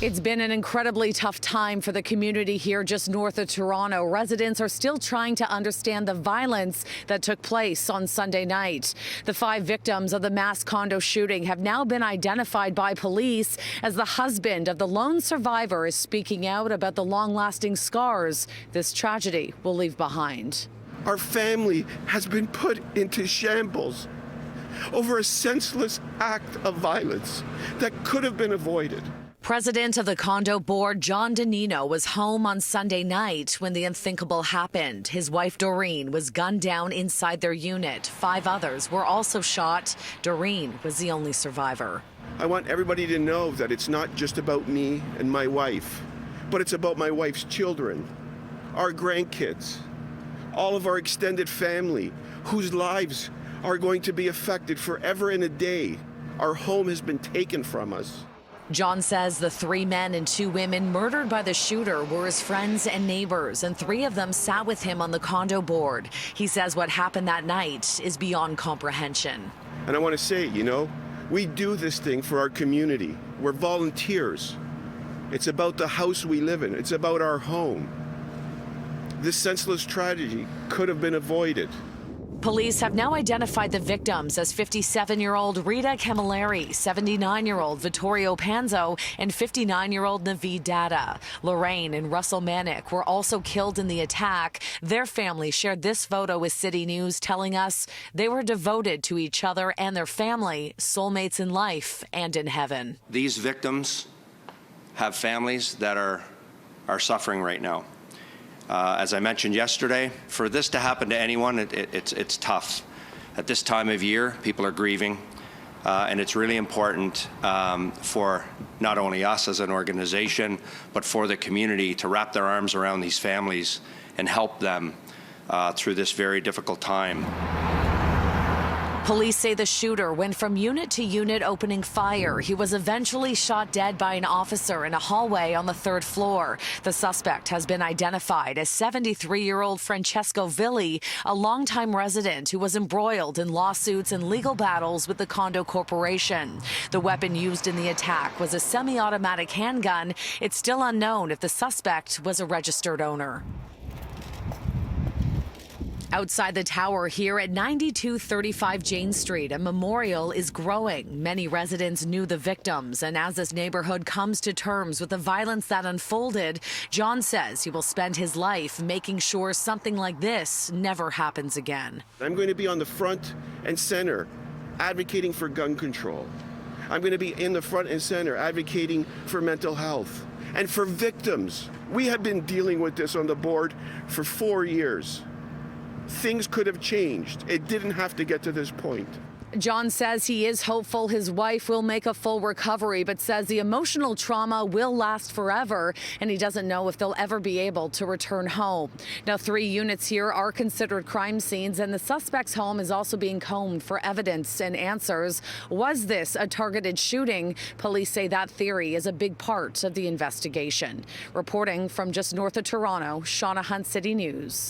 It's been an incredibly tough time for the community here just north of Toronto. Residents are still trying to understand the violence that took place on Sunday night. The 5 victims of the mass condo shooting have now been identified by police as the husband of the lone survivor is speaking out about the long-lasting scars this tragedy will leave behind. Our family has been put into shambles over a senseless act of violence that could have been avoided. President of the condo board, John Danino, was home on Sunday night when the unthinkable happened. His wife, Doreen, was gunned down inside their unit. 5 others were also shot. Doreen was the only survivor. I want everybody to know that it's not just about me and my wife, but it's about my wife's children, our grandkids, all of our extended family, whose lives are going to be affected forever and a day. Our home has been taken from us. John says the 3 men and 2 women murdered by the shooter were his friends and neighbors, and 3 of them sat with him on the condo board. He says what happened that night is beyond comprehension. And I want to say, we do this thing for our community. We're volunteers. It's about the house we live in. It's about our home. This senseless tragedy could have been avoided. Police have now identified the victims as 57-year-old Rita Camilleri, 79-year-old Vittorio Panzo, and 59-year-old Naveed Dada. Lorraine and Russell Manick were also killed in the attack. Their family shared this photo with CityNews, telling us they were devoted to each other and their family, soulmates in life and in heaven. These victims have families that are suffering right now. As I mentioned yesterday, for this to happen to anyone, it's tough. At this time of year, people are grieving, and it's really important for not only us as an organization, but for the community to wrap their arms around these families and help them through this very difficult time. Police say the shooter went from unit to unit opening fire. He was eventually shot dead by an officer in a hallway on the 3rd floor. The suspect has been identified as 73-year-old Francesco Villi, a longtime resident who was embroiled in lawsuits and legal battles with the condo corporation. The weapon used in the attack was a semi-automatic handgun. It's still unknown if the suspect was a registered owner. Outside the tower here at 9235 Jane Street, a memorial is growing. Many residents knew the victims, and as this neighborhood comes to terms with the violence that unfolded, John says he will spend his life making sure something like this never happens again. I'm going to be on the front and center advocating for gun control. I'm going to be in the front and center advocating for mental health and for victims. We have been dealing with this on the board for 4 years. Things could have changed. It didn't have to get to this point. John says he is hopeful his wife will make a full recovery, but says the emotional trauma will last forever, and he doesn't know if they'll ever be able to return home. Now, 3 units here are considered crime scenes, and the suspect's home is also being combed for evidence and answers. Was this a targeted shooting? Police say that theory is a big part of the investigation. Reporting from just north of Toronto, Shauna Hunt, City News.